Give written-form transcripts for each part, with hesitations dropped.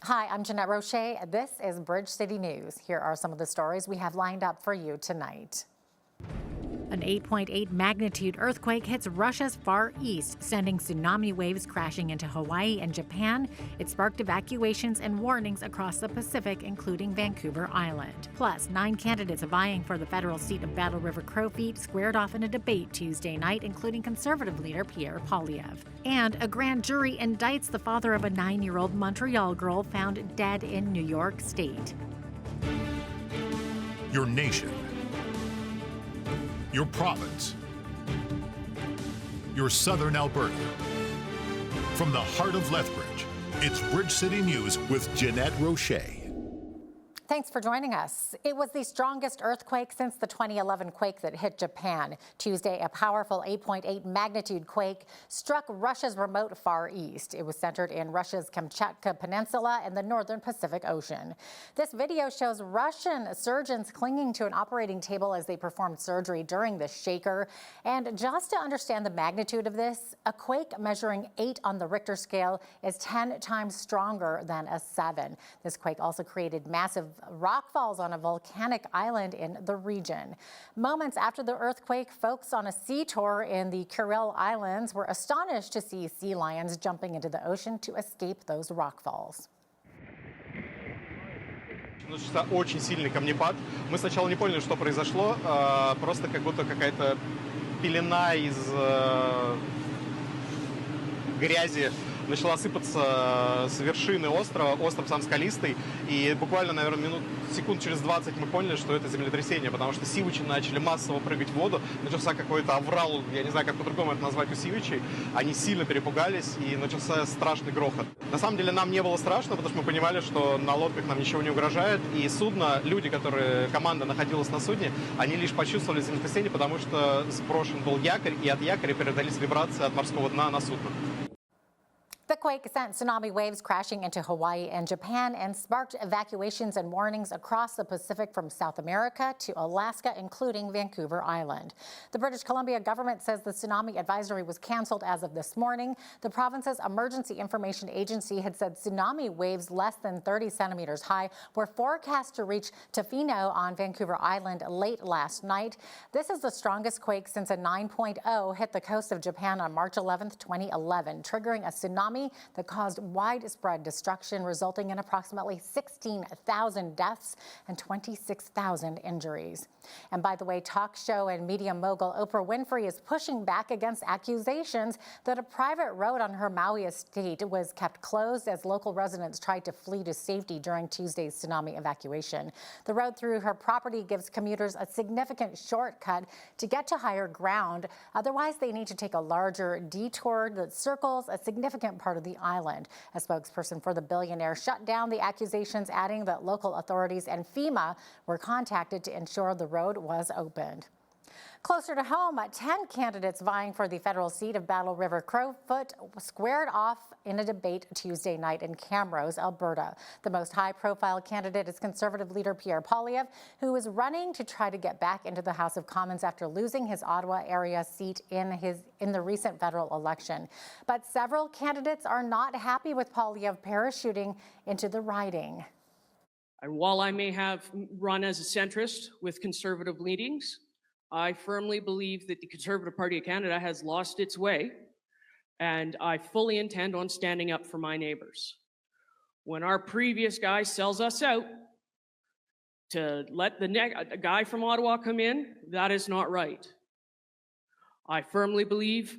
Hi, I'm Jeanette Roche. This is Bridge City News. Here are some of the stories we have lined up for you tonight. An 8.8 magnitude earthquake hits Russia's far east, sending tsunami waves crashing into Hawaii and Japan. It sparked evacuations and warnings across the Pacific, including Vancouver Island. Plus, 9 candidates vying for the federal seat of Battle River Crowfeet squared off in a debate Tuesday night, including Conservative leader Pierre Poilievre. And a grand jury indicts the father of a 9-year-old Montreal girl found dead in New York State. Your nation. Your province, your southern Alberta. From the heart of Lethbridge, it's Bridge City News with Jeanette Roche. Thanks for joining us. It was the strongest earthquake since the 2011 quake that hit Japan. Tuesday, a powerful 8.8 magnitude quake struck Russia's remote Far East. It was centered in Russia's Kamchatka Peninsula and the northern Pacific Ocean. This video shows Russian surgeons clinging to an operating table as they performed surgery during the shaker. And just to understand the magnitude of this, a quake measuring 8 on the Richter scale is 10 times stronger than a 7. This quake also created massive rock falls on a volcanic island in the region. Moments after the earthquake, folks on a sea tour in the Kuril Islands were astonished to see sea lions jumping into the ocean to escape those rock falls. Начался очень сильный камнепад. Мы сначала не поняли, что произошло. Просто как будто какая-то пелена из грязи начала сыпаться с вершины острова. Остров сам скалистый. И буквально, наверное, секунд через 20 мы поняли, что это землетрясение, потому что сивичи начали массово прыгать в воду. Начался какой-то аврал, я не знаю, как по-другому это назвать, у сивичей. Они сильно перепугались, и начался страшный грохот. На самом деле нам не было страшно, потому что мы понимали, что на лодках нам ничего не угрожает. И судно, люди, команда находилась на судне, они лишь почувствовали землетрясение, потому что сброшен был якорь, и от якоря передались вибрации от морского дна на судно. The quake sent tsunami waves crashing into Hawaii and Japan and sparked evacuations and warnings across the Pacific from South America to Alaska, including Vancouver Island. The British Columbia government says the tsunami advisory was canceled as of this morning. The province's Emergency Information Agency had said tsunami waves less than 30 centimeters high were forecast to reach Tofino on Vancouver Island late last night. This is the strongest quake since a 9.0 hit the coast of Japan on March 11, 2011, triggering a tsunami that caused widespread destruction, resulting in approximately 16,000 deaths and 26,000 injuries. And by the way, talk show and media mogul Oprah Winfrey is pushing back against accusations that a private road on her Maui estate was kept closed as local residents tried to flee to safety during Tuesday's tsunami evacuation. The road through her property gives commuters a significant shortcut to get to higher ground. Otherwise, they need to take a larger detour that circles a significant part of the island. A spokesperson for the billionaire shut down the accusations, adding that local authorities and FEMA were contacted to ensure the road was opened. Closer to home, 10 candidates vying for the federal seat of Battle River Crowfoot squared off in a debate Tuesday night in Camrose, Alberta. The most high-profile candidate is Conservative leader Pierre Poilievre, who is running to try to get back into the House of Commons after losing his Ottawa area seat in the recent federal election. But several candidates are not happy with Poilievre parachuting into the riding. And while I may have run as a centrist with Conservative leanings, I firmly believe that the Conservative Party of Canada has lost its way, and I fully intend on standing up for my neighbours. When our previous guy sells us out to let a guy from Ottawa come in, that is not right. I firmly believe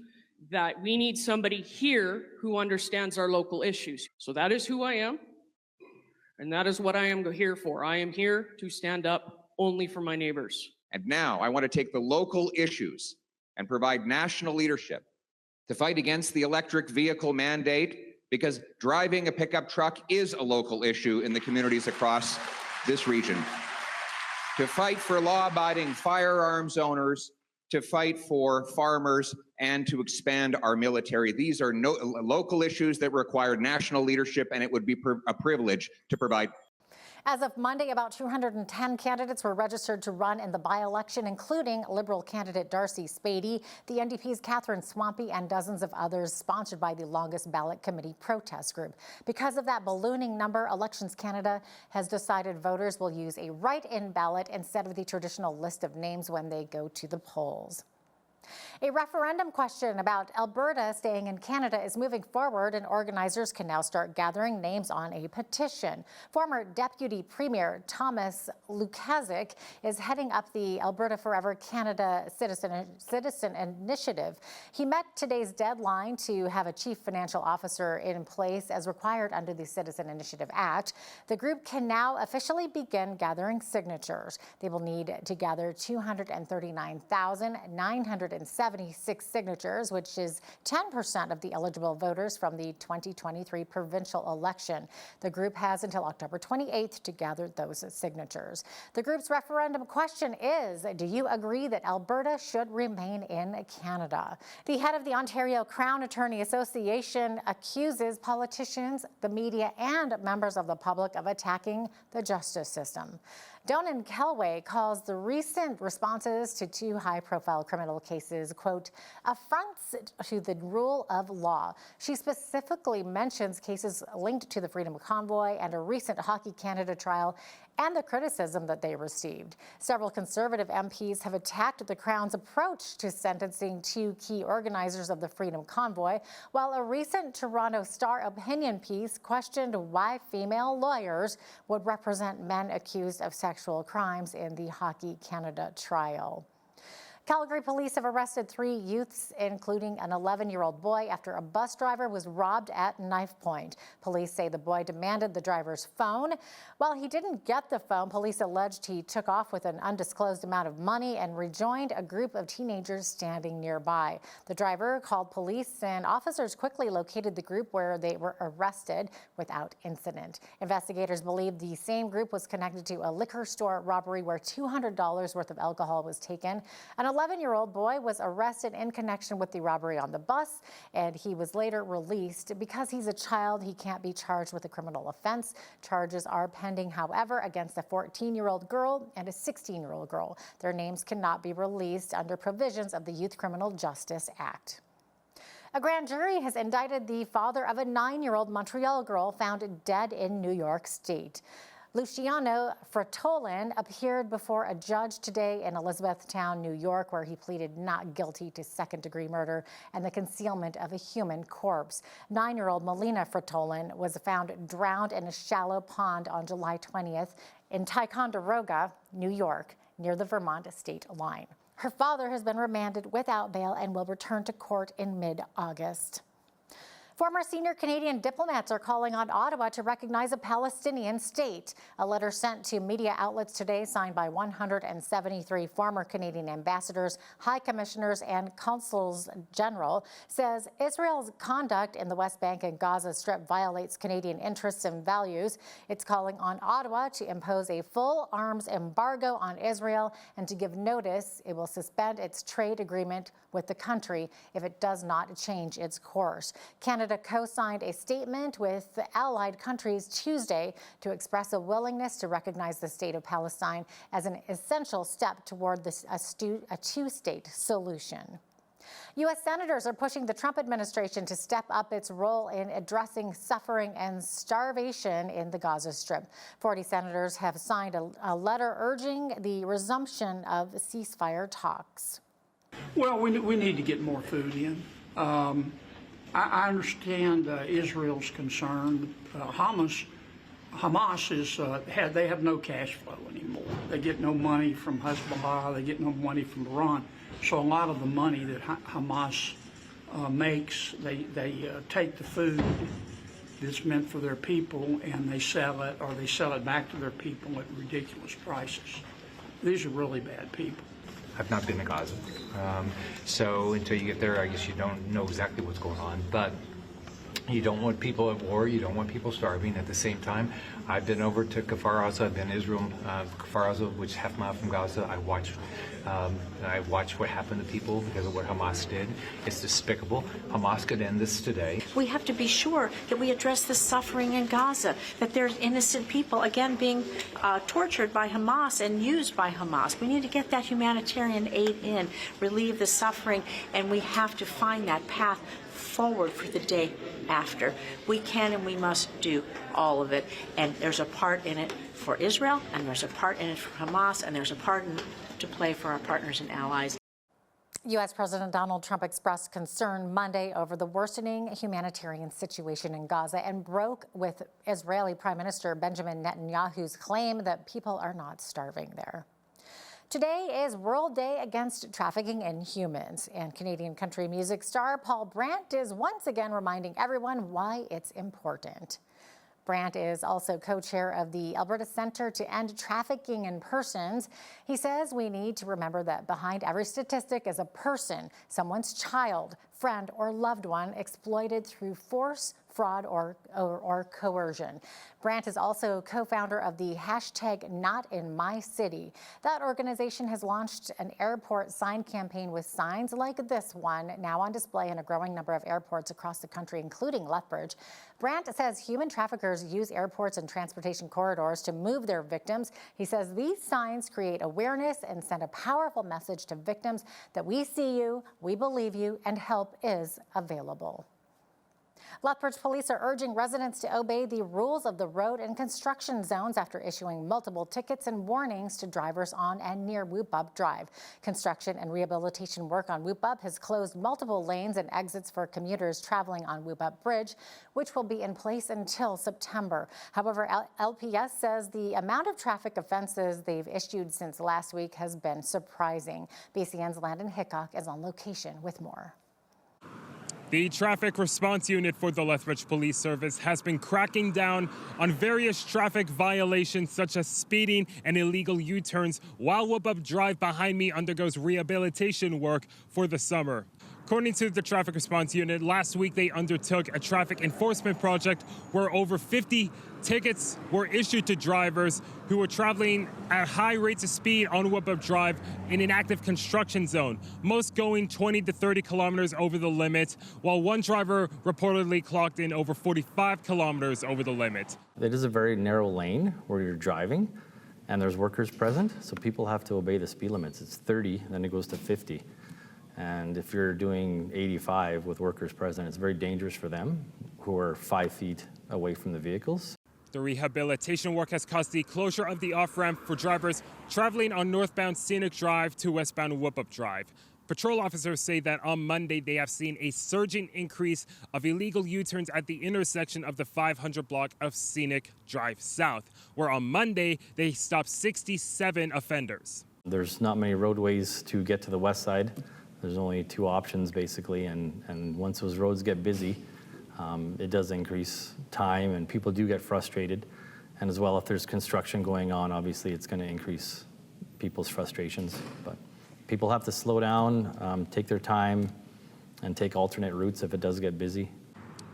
that we need somebody here who understands our local issues. So that is who I am, and that is what I am here for. I am here to stand up only for my neighbours. And now I want to take the local issues and provide national leadership to fight against the electric vehicle mandate, because driving a pickup truck is a local issue in the communities across this region. To fight for law-abiding firearms owners, to fight for farmers, and to expand our military. These are local issues that require national leadership, and it would be a privilege to provide. As of Monday, about 210 candidates were registered to run in the by-election, including Liberal candidate Darcy Spady, the NDP's Catherine Swampy, and dozens of others sponsored by the Longest Ballot Committee protest group. Because of that ballooning number, Elections Canada has decided voters will use a write-in ballot instead of the traditional list of names when they go to the polls. A referendum question about Alberta staying in Canada is moving forward, and organizers can now start gathering names on a petition. Former Deputy Premier Thomas Lukazik is heading up the Alberta Forever Canada Citizen Initiative. He met today's deadline to have a chief financial officer in place as required under the Citizen Initiative Act. The group can now officially begin gathering signatures. They will need to gather 239,976 signatures, which is 10% of the eligible voters from the 2023 provincial election. The group has until October 28th to gather those signatures. The group's referendum question is, do you agree that Alberta should remain in Canada? The head of the Ontario Crown Attorney Association accuses politicians, the media, and members of the public of attacking the justice system. Donan Kelway calls the recent responses to two high-profile criminal cases, quote, affronts to the rule of law. She specifically mentions cases linked to the Freedom Convoy and a recent Hockey Canada trial and the criticism that they received. Several Conservative MPs have attacked the Crown's approach to sentencing two key organizers of the Freedom Convoy, while a recent Toronto Star opinion piece questioned why female lawyers would represent men accused of sexual crimes in the Hockey Canada trial. Calgary police have arrested 3 youths, including an 11-year-old boy, after a bus driver was robbed at knife point. Police say the boy demanded the driver's phone. While he didn't get the phone, police alleged he took off with an undisclosed amount of money and rejoined a group of teenagers standing nearby. The driver called police, and officers quickly located the group, where they were arrested without incident. Investigators believe the same group was connected to a liquor store robbery where $200 worth of alcohol was taken. An 11-year-old boy was arrested in connection with the robbery on the bus, and he was later released. Because he's a child, he can't be charged with a criminal offense. Charges are pending, however, against a 14-year-old girl and a 16-year-old girl. Their names cannot be released under provisions of the Youth Criminal Justice Act. A grand jury has indicted the father of a 9-year-old Montreal girl found dead in New York State. Luciano Fratolin appeared before a judge today in Elizabethtown, New York, where he pleaded not guilty to second-degree murder and the concealment of a human corpse. 9-year-old Melina Fratolin was found drowned in a shallow pond on July 20th in Ticonderoga, New York, near the Vermont state line. Her father has been remanded without bail and will return to court in mid-August. Former senior Canadian diplomats are calling on Ottawa to recognize a Palestinian state. A letter sent to media outlets today, signed by 173 former Canadian ambassadors, high commissioners, and consuls general, says Israel's conduct in the West Bank and Gaza Strip violates Canadian interests and values. It's calling on Ottawa to impose a full arms embargo on Israel and to give notice it will suspend its trade agreement with the country if it does not change its course. Canada co-signed a statement with the allied countries Tuesday to express a willingness to recognize the state of Palestine as an essential step toward a two-state solution. U.S. senators are pushing the Trump administration to step up its role in addressing suffering and starvation in the Gaza Strip. 40 senators have signed a letter urging the resumption of ceasefire talks. Well, we need to get more food in. I understand Israel's concern. Hamas is they have no cash flow anymore. They get no money from Hezbollah. They get no money from Iran. So a lot of the money that Hamas makes, they take the food that's meant for their people and they sell it, or they sell it back to their people at ridiculous prices. These are really bad people. I've not been to Gaza, so until you get there, I guess you don't know exactly what's going on. But You don't want people at war. You don't want people starving. At the same time, I've been over to Kfar Aza. I've been in Israel, Kfar Aza, which is half a mile from Gaza. I watched what happened to people because of what Hamas did. It's despicable. Hamas could end this today. We have to be sure that we address the suffering in Gaza, that there's innocent people, again, being tortured by Hamas and used by Hamas. We need to get that humanitarian aid in, relieve the suffering, and we have to find that path forward for the day after. We can and we must do all of it. And there's a part in it for Israel, and there's a part in it for Hamas, and there's a part to play for our partners and allies. U.S. President Donald Trump expressed concern Monday over the worsening humanitarian situation in Gaza and broke with Israeli Prime Minister Benjamin Netanyahu's claim that people are not starving there. Today is World Day Against Trafficking in Humans, and Canadian country music star Paul Brandt is once again reminding everyone why it's important. Brandt is also co-chair of the Alberta Centre to End Trafficking in Persons. He says we need to remember that behind every statistic is a person, someone's child, friend, or loved one exploited through force, fraud, or coercion. Brandt is also co-founder of the hashtag Not in My City. That organization has launched an airport sign campaign with signs like this one now on display in a growing number of airports across the country, including Lethbridge. Brandt says human traffickers use airports and transportation corridors to move their victims. He says these signs create awareness and send a powerful message to victims that we see you, we believe you, and help is available. Lethbridge police are urging residents to obey the rules of the road and construction zones after issuing multiple tickets and warnings to drivers on and near Whoop-Up Drive. Construction and rehabilitation work on Whoop-Up has closed multiple lanes and exits for commuters traveling on Whoop-Up Bridge, which will be in place until September. However, LPS says the amount of traffic offenses they've issued since last week has been surprising. BCN's Landon Hickok is on location with more. The Traffic Response Unit for the Lethbridge Police Service has been cracking down on various traffic violations such as speeding and illegal U-turns while Whoop-Up Drive behind me undergoes rehabilitation work for the summer. According to the Traffic Response Unit, last week they undertook a traffic enforcement project where over 50 tickets were issued to drivers who were traveling at high rates of speed on Whoop-Up Drive in an active construction zone, most going 20 to 30 kilometers over the limit, while one driver reportedly clocked in over 45 kilometers over the limit. It is a very narrow lane where you're driving, and there's workers present, so people have to obey the speed limits. It's 30, then it goes to 50. And if you're doing 85 with workers present, it's very dangerous for them who are 5 feet away from the vehicles. The rehabilitation work has caused the closure of the off-ramp for drivers traveling on northbound Scenic Drive to westbound Whoop-Up Drive. Patrol officers say that on Monday they have seen a surging increase of illegal U-turns at the intersection of the 500 block of Scenic Drive South, where on Monday they stopped 67 offenders. There's not many roadways to get to the west side. There's only 2 options basically, and once those roads get busy, it does increase time and people do get frustrated. And as well, if there's construction going on, obviously it's going to increase people's frustrations. But people have to slow down, take their time, and take alternate routes if it does get busy.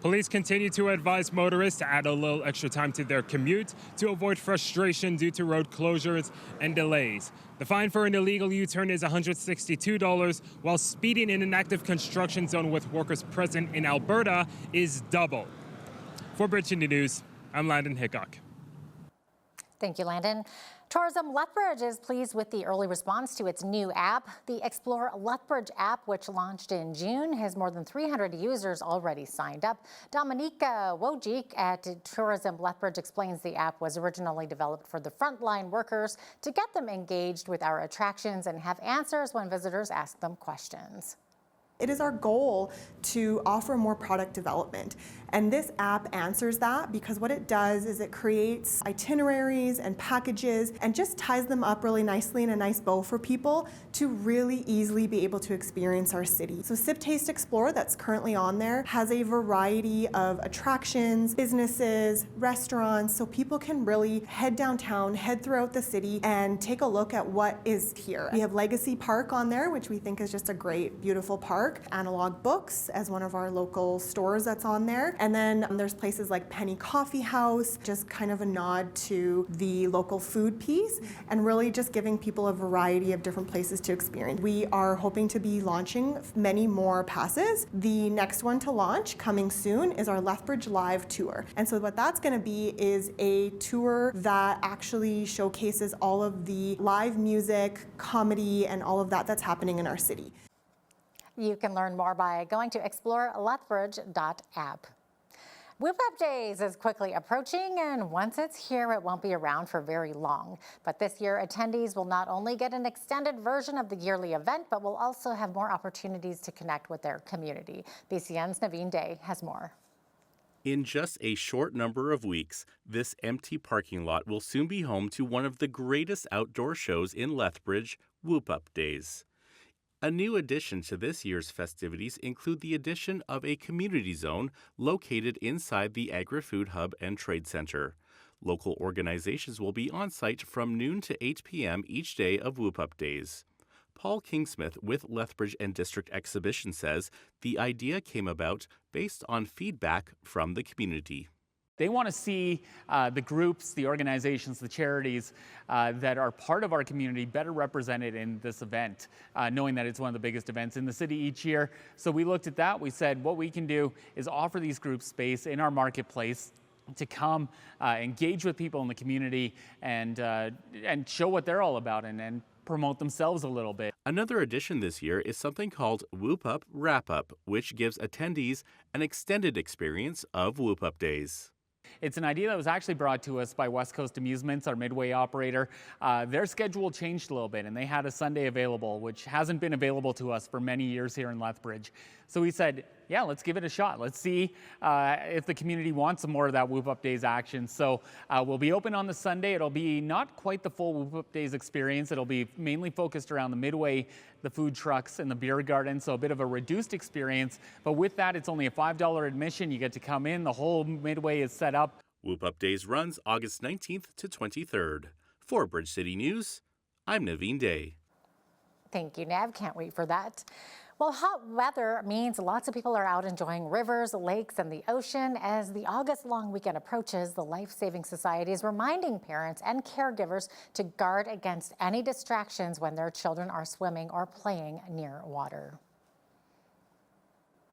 Police continue to advise motorists to add a little extra time to their commute to avoid frustration due to road closures and delays. The fine for an illegal U-turn is $162, while speeding in an active construction zone with workers present in Alberta is double. For Bridge City News, I'm Landon Hickok. Thank you, Landon. Tourism Lethbridge is pleased with the early response to its new app. The Explore Lethbridge app, which launched in June, has more than 300 users already signed up. Dominika Wojcik at Tourism Lethbridge explains the app was originally developed for the frontline workers to get them engaged with our attractions and have answers when visitors ask them questions. It is our goal to offer more product development, and this app answers that because what it does is it creates itineraries and packages and just ties them up really nicely in a nice bow for people to really easily be able to experience our city. So Sip, Taste, Explore, that's currently on there, has a variety of attractions, businesses, restaurants, so people can really head downtown, head throughout the city, and take a look at what is here. We have Legacy Park on there, which we think is just a great, beautiful park. Park, Analog Books as one of our local stores that's on there. And then there's places like Penny Coffee House, just kind of a nod to the local food piece and really just giving people a variety of different places to experience. We are hoping to be launching many more passes. The next one to launch coming soon is our Lethbridge Live Tour. And so what that's going to be is a tour that actually showcases all of the live music, comedy, and all of that that's happening in our city. You can learn more by going to explorelethbridge.app. Whoop Up Days is quickly approaching, and once it's here, it won't be around for very long. But this year, attendees will not only get an extended version of the yearly event, but will also have more opportunities to connect with their community. BCN's Naveen Day has more. In just a short number of weeks, this empty parking lot will soon be home to one of the greatest outdoor shows in Lethbridge, Whoop Up Days. A new addition to this year's festivities include the addition of a community zone located inside the Agri-Food Hub and Trade Center. Local organizations will be on site from noon to 8 p.m. each day of Whoop Up Days. Paul Kingsmith with Lethbridge and District Exhibition says the idea came about based on feedback from the community. They want to see the groups, the organizations, the charities that are part of our community better represented in this event, knowing that it's one of the biggest events in the city each year. So we looked at that. We said what we can do is offer these groups space in our marketplace to come engage with people in the community and show what they're all about and promote themselves a little bit. Another addition this year is something called Whoop Up Wrap Up, which gives attendees an extended experience of Whoop Up Days. It's an idea that was actually brought to us by West Coast Amusements, our Midway operator. Their schedule changed a little bit, and they had a Sunday available, which hasn't been available to us for many years here in Lethbridge. So we said, yeah, let's give it a shot. Let's see if the community wants some more of that Whoop Up Days action. So we'll be open on the Sunday. It'll be not quite the full Whoop Up Days experience. It'll be mainly focused around the Midway, the food trucks, and the beer garden, so a bit of a reduced experience. But with that, it's only a $5 admission. You get to come in. The whole Midway is set up. Whoop Up Days runs August 19th to 23rd. For Bridge City News, I'm Naveen Day. Thank you, Nav. Can't wait for that. Well, hot weather means lots of people are out enjoying rivers, lakes, and the ocean. As the August long weekend approaches, the Life Saving Society is reminding parents and caregivers to guard against any distractions when their children are swimming or playing near water.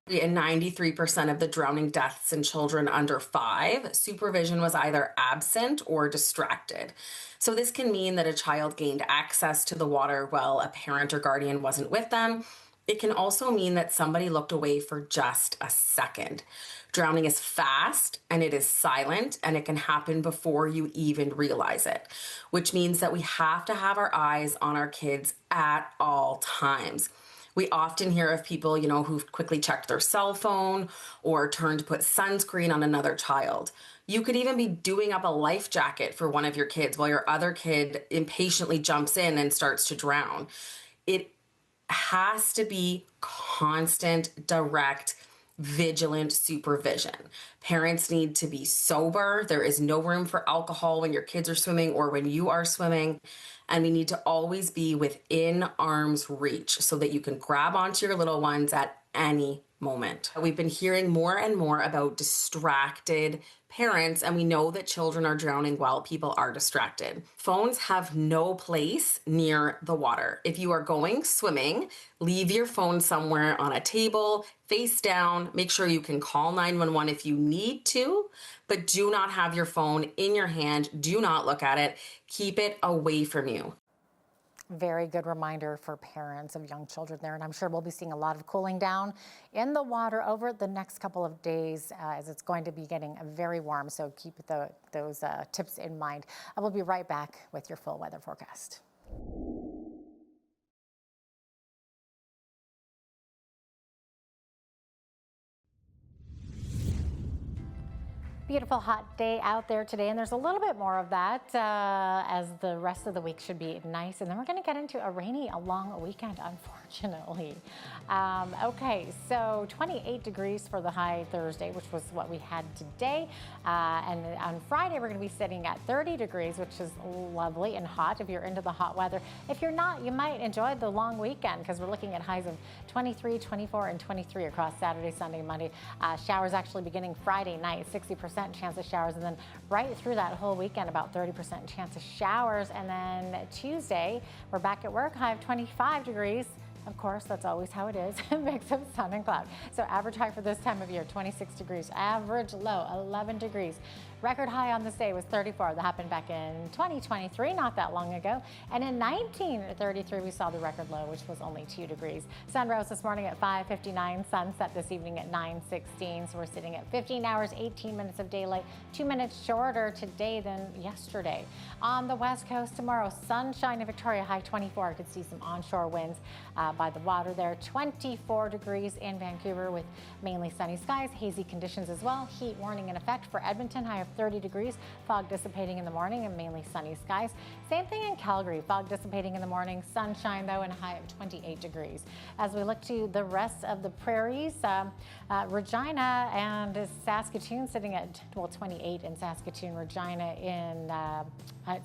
In 93% of the drowning deaths in children under 5, supervision was either absent or distracted. So this can mean that a child gained access to the water while a parent or guardian wasn't with them. It can also mean that somebody looked away for just a second. Drowning is fast and it is silent, and it can happen before you even realize it, which means that we have to have our eyes on our kids at all times. We often hear of people, who've quickly checked their cell phone or turned to put sunscreen on another child. You could even be doing up a life jacket for one of your kids while your other kid impatiently jumps in and starts to drown. It has to be constant, direct, vigilant supervision. Parents need to be sober. There is no room for alcohol when your kids are swimming or when you are swimming. And we need to always be within arm's reach so that you can grab onto your little ones at any moment. We've been hearing more and more about distracted parents, and we know that children are drowning while people are distracted. Phones have no place near the water. If you are going swimming, leave your phone somewhere on a table, face down. Make sure you can call 911 if you need to, but do not have your phone in your hand. Do not look at it. Keep it away from you. Very good reminder for parents of young children there, and I'm sure we'll be seeing a lot of cooling down in the water over the next couple of days as it's going to be getting very warm, so keep those tips in mind. I will be right back with your full weather forecast. Beautiful hot day out there today, and there's a little bit more of that as the rest of the week should be nice. And then we're going to get into a rainy, long weekend, unfortunately. unfortunately. Okay, so 28 degrees for the high Thursday, which was what we had today. And on Friday, we're going to be sitting at 30 degrees, which is lovely and hot if you're into the hot weather. If you're not, you might enjoy the long weekend because we're looking at highs of 23, 24, and 23 across Saturday, Sunday, Monday. Showers actually beginning Friday night, 60% chance of showers, and then right through that whole weekend, about 30% chance of showers. And then Tuesday, we're back at work, high of 25 degrees. Of course, that's always how it is, a mix of sun and cloud. So average high for this time of year, 26 degrees. Average low, 11 degrees. Record high on this day was 34. That happened back in 2023, not that long ago. And in 1933, we saw the record low, which was only 2 degrees. Sun rose this morning at 5:59, sunset this evening at 9:16. So we're sitting at 15 hours, 18 minutes of daylight, 2 minutes shorter today than yesterday. On the west coast tomorrow, sunshine in Victoria, high 24. I could see some onshore winds by the water there. 24 degrees in Vancouver with mainly sunny skies, hazy conditions as well. Heat warning in effect for Edmonton, high of 30 degrees, fog dissipating in the morning and mainly sunny skies. Same thing in Calgary, fog dissipating in the morning, sunshine though, and a high of 28 degrees. As we look to the rest of the prairies, Regina and Saskatoon sitting at, well, 28 in Saskatoon, Regina in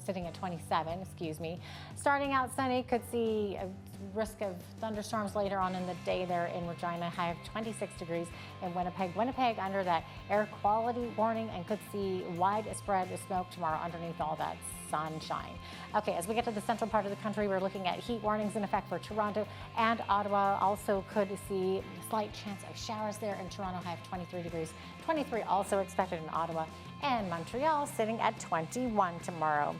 sitting at 27, excuse me. Starting out sunny, could see a risk of thunderstorms later on in the day there in Regina, high of 26 degrees in Winnipeg. Winnipeg under that air quality warning and could see widespread smoke tomorrow underneath all that sunshine. Okay, as we get to the central part of the country, we're looking at heat warnings in effect for Toronto and Ottawa. Also could see a slight chance of showers there in Toronto, high of 23 degrees. 23 also expected in Ottawa, and Montreal sitting at 21 tomorrow.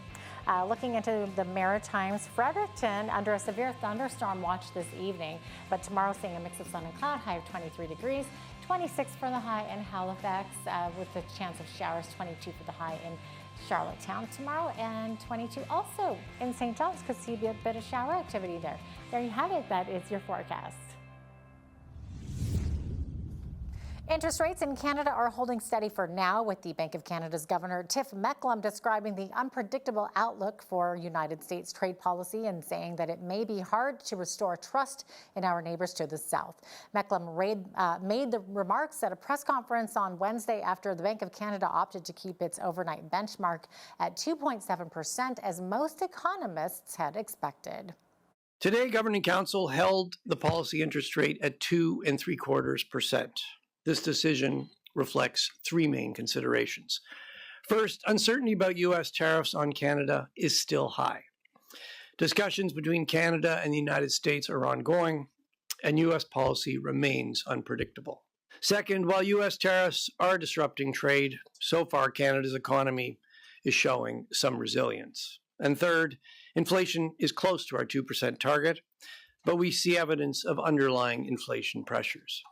Looking into the Maritimes, Fredericton under a severe thunderstorm watch this evening, but tomorrow seeing a mix of sun and cloud, high of 23 degrees, 26 for the high in Halifax with the chance of showers, 22 for the high in Charlottetown tomorrow, and 22 also in St. John's. Could see a bit of shower activity there. There you have it. That is your forecast. Interest rates in Canada are holding steady for now, with the Bank of Canada's Governor Tiff Macklem describing the unpredictable outlook for United States trade policy and saying that it may be hard to restore trust in our neighbors to the south. Macklem made the remarks at a press conference on Wednesday after the Bank of Canada opted to keep its overnight benchmark at 2.7%, as most economists had expected. Today, Governing Council held the policy interest rate at 2.75%. This decision reflects three main considerations. First, uncertainty about U.S. tariffs on Canada is still high. Discussions between Canada and the United States are ongoing, and U.S. policy remains unpredictable. Second, while U.S. tariffs are disrupting trade, so far Canada's economy is showing some resilience. And third, inflation is close to our 2% target, but we see evidence of underlying inflation pressures.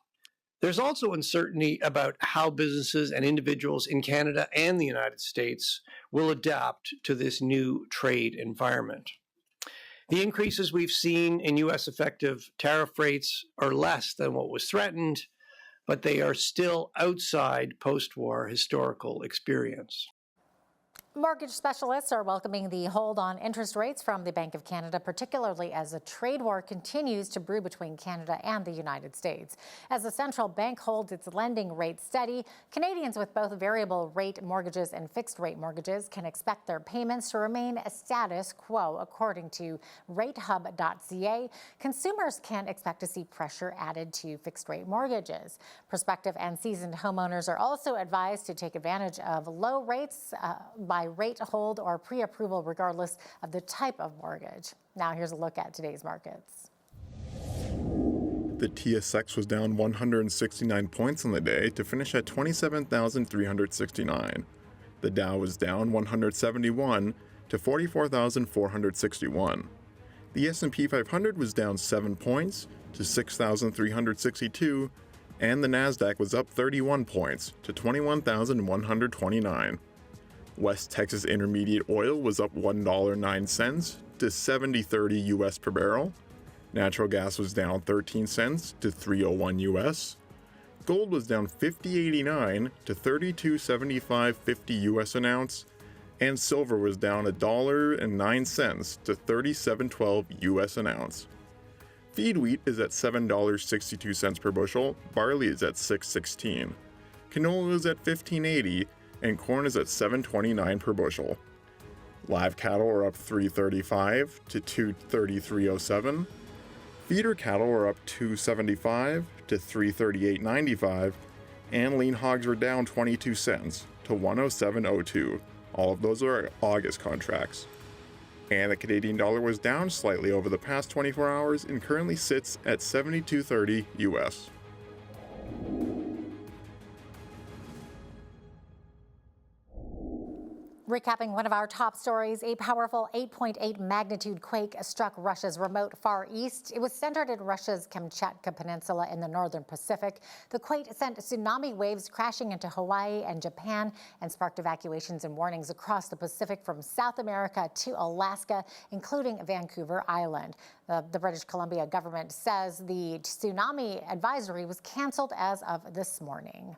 There's also uncertainty about how businesses and individuals in Canada and the United States will adapt to this new trade environment. The increases we've seen in U.S. effective tariff rates are less than what was threatened, but they are still outside post-war historical experience. Mortgage specialists are welcoming the hold on interest rates from the Bank of Canada, particularly as a trade war continues to brew between Canada and the United States. As the central bank holds its lending rate steady, Canadians with both variable rate mortgages and fixed rate mortgages can expect their payments to remain status quo. According to ratehub.ca, consumers can expect to see pressure added to fixed rate mortgages. Prospective and seasoned homeowners are also advised to take advantage of low rates by rate hold or pre-approval, regardless of the type of mortgage. Now here's a look at today's markets. The TSX was down 169 points on the day to finish at 27,369. The Dow was down 171 to 44,461. The S&P 500 was down 7 points to 6,362, and the Nasdaq was up 31 points to 21,129. West Texas Intermediate oil was up $1.09 to $70.30 US per barrel. Natural gas was down 13 cents to $3.01 US. Gold was down $50.89 to $32.75.50 US an ounce, and silver was down $1.09 to $37.12 US an ounce. Feed wheat is at $7.62 per bushel, barley is at $6.16. Canola is at $15.80, and corn is at $7.29 per bushel. Live cattle are up $3.35 to $2.3307. Feeder cattle are up $2.75 to $3.3895, and lean hogs are down 22 cents to $107.02. All of those are August contracts. And the Canadian dollar was down slightly over the past 24 hours and currently sits at 72.30 US. Recapping one of our top stories, a powerful 8.8 magnitude quake struck Russia's remote Far East. It was centered in Russia's Kamchatka Peninsula in the northern Pacific. The quake sent tsunami waves crashing into Hawaii and Japan and sparked evacuations and warnings across the Pacific from South America to Alaska, including Vancouver Island. The British Columbia government says the tsunami advisory was canceled as of this morning.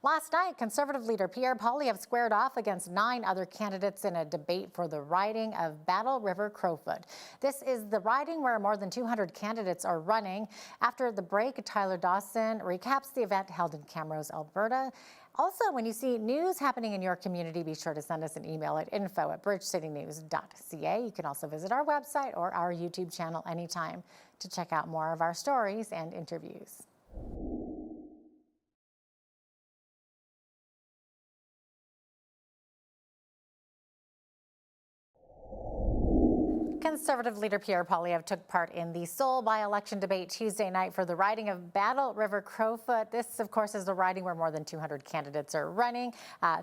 Last night, Conservative leader Pierre Poilievre squared off against 9 other candidates in a debate for the riding of Battle River Crowfoot. This is the riding where more than 200 candidates are running. After the break, Tyler Dawson recaps the event held in Camrose, Alberta. Also, when you see news happening in your community, be sure to send us an email at info@bridgecitynews.ca. You can also visit our website or our YouTube channel anytime to check out more of our stories and interviews. Conservative leader Pierre Poilievre took part in the Seoul by-election debate Tuesday night for the riding of Battle River Crowfoot. This, of course, is the riding where more than 200 candidates are running,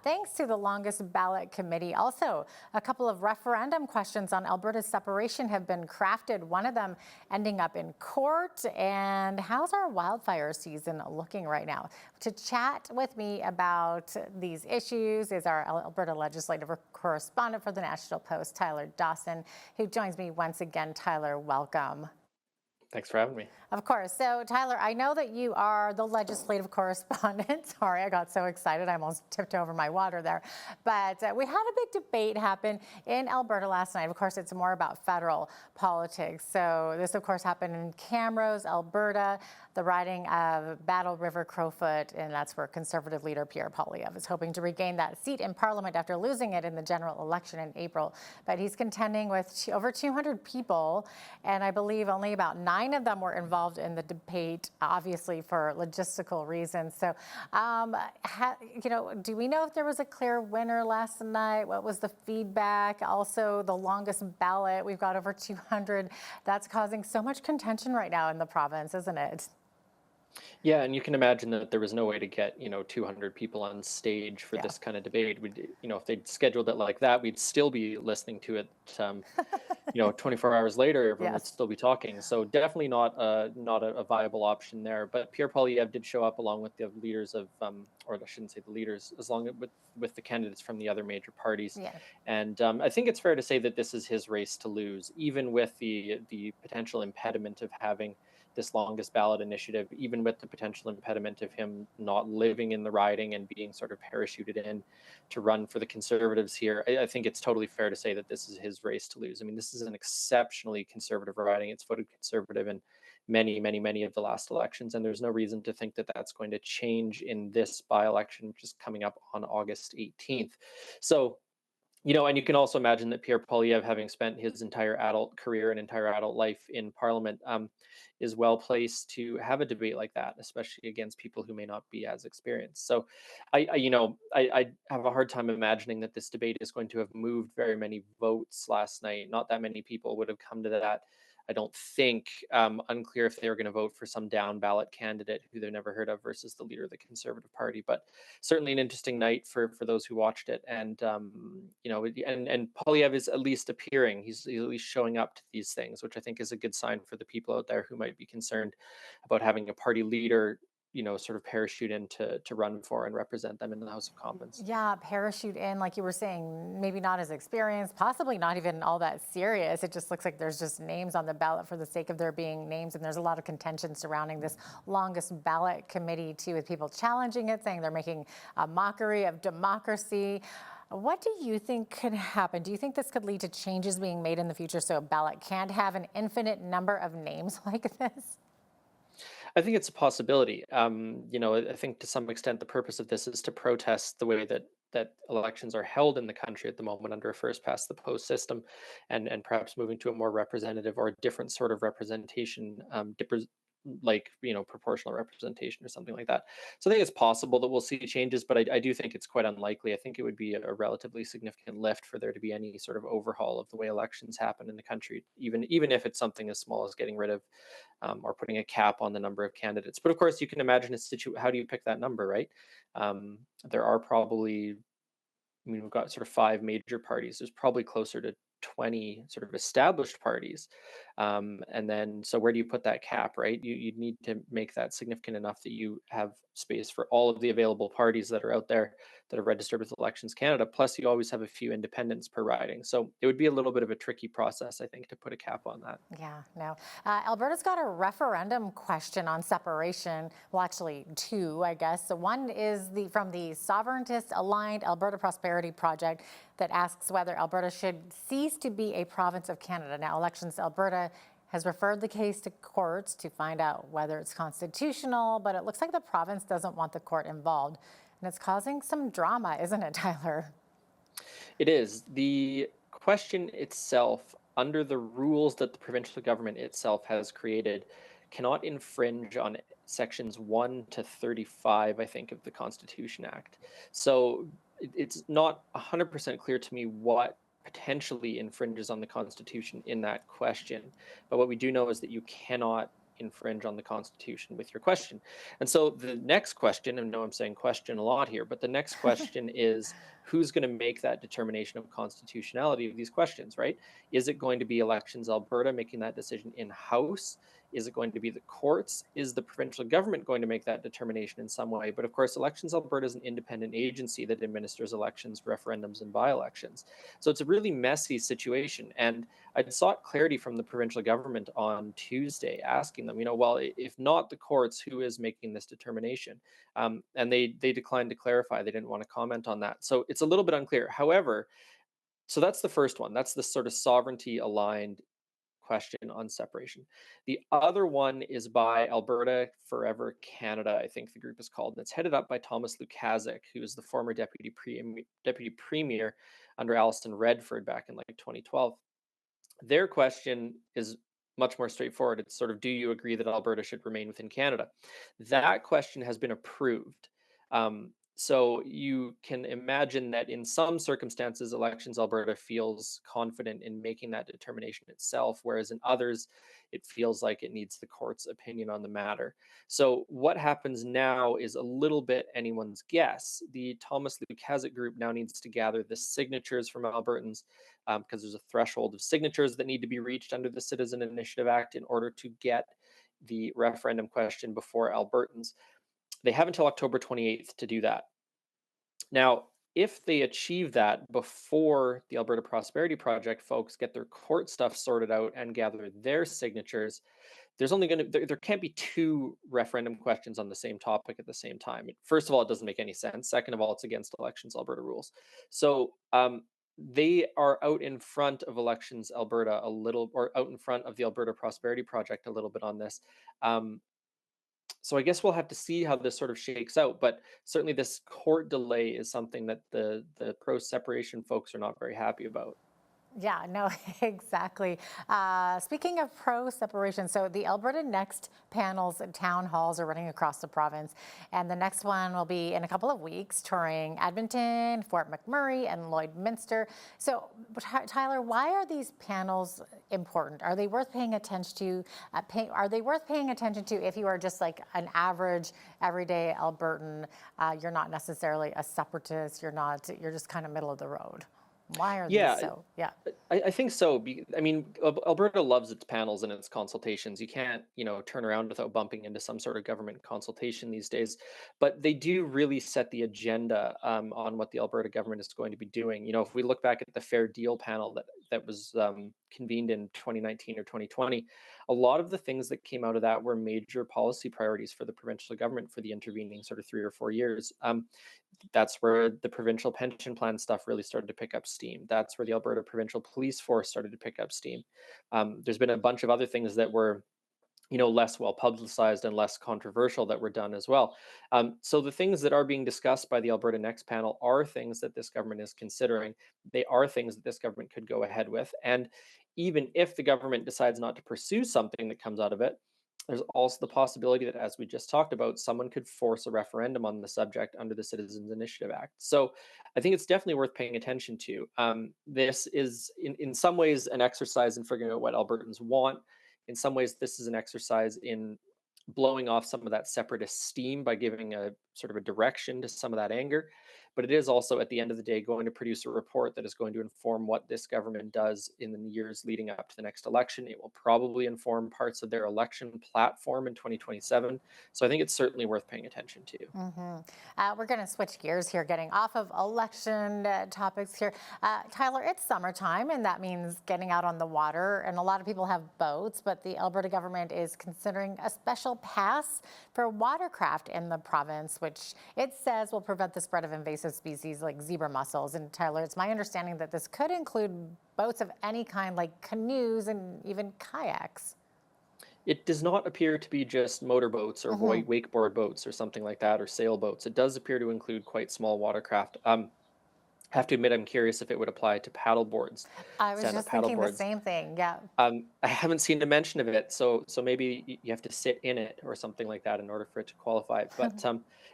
thanks to the longest ballot committee. Also, a couple of referendum questions on Alberta's separation have been crafted, one of them ending up in court. And how's our wildfire season looking right now? To chat with me about these issues is our Alberta legislative correspondent for the National Post, Tyler Dawson, who joins me once again. Tyler, welcome. Thanks for having me. Of course. So, Tyler, I know that you are the legislative correspondent. Sorry, I got so excited. I almost tipped over my water there. But we had a big debate happen in Alberta last night. Of course, it's more about federal politics. So this, of course, happened in Camrose, Alberta, the riding of Battle River Crowfoot, and that's where Conservative leader Pierre Poilievre is hoping to regain that seat in Parliament after losing it in the general election in April. But he's contending with over 200 people, and I believe only about 9 of them were involved in the debate, obviously for logistical reasons. So, do we know if there was a clear winner last night? What was the feedback? Also, the longest ballot, we've got over 200. That's causing so much contention right now in the province, isn't it? Yeah, and you can imagine that there was no way to get 200 people on stage for this kind of debate. If they'd scheduled it like that, we'd still be listening to it. 24 hours later, everyone would still be talking. So definitely not a viable option there. But Pierre Poilievre did show up along with the leaders of, or I shouldn't say the leaders, as long with the candidates from the other major parties. Yeah. And I think it's fair to say that this is his race to lose, even with the potential impediment of having this longest ballot initiative, even with the potential impediment of him not living in the riding and being sort of parachuted in to run for the Conservatives here. I think it's totally fair to say that this is his race to lose. I mean, this is an exceptionally conservative riding. It's voted conservative in many, many, many of the last elections, and there's no reason to think that that's going to change in this by-election, which is coming up on August 18th. So, and you can also imagine that Pierre Poilievre, having spent his entire adult career and entire adult life in Parliament, is well placed to have a debate like that, especially against people who may not be as experienced. So, I have a hard time imagining that this debate is going to have moved very many votes last night. Not that many people would have come to that. I don't think. Unclear if they were going to vote for some down ballot candidate who they've never heard of versus the leader of the Conservative Party. But certainly an interesting night for those who watched it. And and Poilievre is at least appearing. He's at least showing up to these things, which I think is a good sign for the people out there who might be concerned about having a party leader sort of parachute in to run for and represent them in the House of Commons. Yeah, parachute in, like you were saying, maybe not as experienced, possibly not even all that serious. It just looks like there's just names on the ballot for the sake of there being names, and there's a lot of contention surrounding this longest ballot committee too, with people challenging it, saying they're making a mockery of democracy. What do you think could happen? Do you think this could lead to changes being made in the future so a ballot can't have an infinite number of names like this? I think it's a possibility. I think to some extent the purpose of this is to protest the way that elections are held in the country at the moment under a first past the post system, and perhaps moving to a more representative or a different sort of representation, like proportional representation or something like that. So I think it's possible that we'll see changes, but I do think it's quite unlikely. I think it would be a relatively significant lift for there to be any sort of overhaul of the way elections happen in the country, even if it's something as small as getting rid of or putting a cap on the number of candidates. But of course, you can imagine a situation. How do you pick that number, right? There are probably, we've got sort of 5 major parties. There's probably closer to 20 sort of established parties. And then, so where do you put that cap, right? You'd need to make that significant enough that you have space for all of the available parties that are out there that are registered with Elections Canada. Plus, you always have a few independents per riding. So it would be a little bit of a tricky process, I think, to put a cap on that. Yeah, no. Alberta's got a referendum question on separation. Well, actually 2, I guess. So one is from the Sovereigntist Aligned Alberta Prosperity Project that asks whether Alberta should cease to be a province of Canada. Now, Elections Alberta has referred the case to courts to find out whether it's constitutional, but it looks like the province doesn't want the court involved. And it's causing some drama, isn't it, Tyler? It is. The question itself, under the rules that the provincial government itself has created, cannot infringe on sections 1 to 35, I think, of the Constitution Act. So it's not 100% clear to me what potentially infringes on the Constitution in that question. But what we do know is that you cannot infringe on the Constitution with your question. And so the next question, and I know I'm saying question a lot here, but the next question is, who's going to make that determination of constitutionality of these questions, right? Is it going to be Elections Alberta making that decision in-house? Is it going to be the courts? Is the provincial government going to make that determination in some way? But of course, Elections Alberta is an independent agency that administers elections, referendums, and by-elections. So it's a really messy situation. And I sought clarity from the provincial government on Tuesday, asking them, well, if not the courts, who is making this determination? And they declined to clarify. They didn't want to comment on that. So it's a little bit unclear. However, so that's the first one. That's the sort of sovereignty-aligned question on separation. The other one is by Alberta Forever Canada, I think the group is called, and it's headed up by Thomas Lukaszuk, who is the former deputy premier under Alison Redford back in 2012. Their question is much more straightforward. It's sort of, do you agree that Alberta should remain within Canada? That question has been approved. So you can imagine that in some circumstances, Elections Alberta feels confident in making that determination itself, whereas in others, it feels like it needs the court's opinion on the matter. So what happens now is a little bit anyone's guess. The Thomas Lukaszuk group now needs to gather the signatures from Albertans, because there's a threshold of signatures that need to be reached under the Citizen Initiative Act in order to get the referendum question before Albertans. They have until October 28th to do that. Now, if they achieve that before the Alberta Prosperity Project folks get their court stuff sorted out and gather their signatures, there can't be 2 referendum questions on the same topic at the same time. First of all, it doesn't make any sense. Second of all, it's against Elections Alberta rules. So they are out in front of Elections Alberta a little, or out in front of the Alberta Prosperity Project a little bit on this. So I guess we'll have to see how this sort of shakes out, but certainly this court delay is something that the pro-separation folks are not very happy about. Yeah, no, exactly. Speaking of pro-separation, so the Alberta Next panels and town halls are running across the province, and the next one will be in a couple of weeks, touring Edmonton, Fort McMurray, and Lloydminster. So, Tyler, why are these panels important? Are they worth paying attention to? Are they worth paying attention to if you are just like an average, everyday Albertan? You're not necessarily a separatist. You're just kind of middle of the road. Why are these so? Yeah, I think so. I mean, Alberta loves its panels and its consultations. You can't, turn around without bumping into some sort of government consultation these days. But they do really set the agenda on what the Alberta government is going to be doing. If we look back at the Fair Deal panel that was convened in 2019 or 2020, a lot of the things that came out of that were major policy priorities for the provincial government for the intervening sort of 3 or 4 years. That's where the provincial pension plan stuff really started to pick up steam. That's where the Alberta Provincial Police Force started to pick up steam. There's been a bunch of other things that were less well publicized and less controversial that were done as well. So the things that are being discussed by the Alberta Next panel are things that this government is considering. They are things that this government could go ahead with. And even if the government decides not to pursue something that comes out of it, there's also the possibility that, as we just talked about, someone could force a referendum on the subject under the Citizens Initiative Act. So I think it's definitely worth paying attention to. This is, in some ways, an exercise in figuring out what Albertans want. In some ways, this is an exercise in blowing off some of that separatist steam by giving a sort of a direction to some of that anger. But it is also, at the end of the day, going to produce a report that is going to inform what this government does in the years leading up to the next election. It will probably inform parts of their election platform in 2027. So I think it's certainly worth paying attention to. We're going to switch gears here, getting off of election topics here. Tyler, it's summertime, and that means getting out on the water. And a lot of people have boats, but the Alberta government is considering a special pass for watercraft in the province, which it says will prevent the spread of invasive species like zebra mussels. And Tyler, it's my understanding that this could include boats of any kind, like canoes and even kayaks. It does not appear to be just motorboats or wakeboard boats or something like that, or sailboats. It does appear to include quite small watercraft. I have to admit, I'm curious if it would apply to paddle boards. I was just thinking the same thing, yeah. I haven't seen a mention of it, so maybe you have to sit in it or something like that in order for it to qualify. But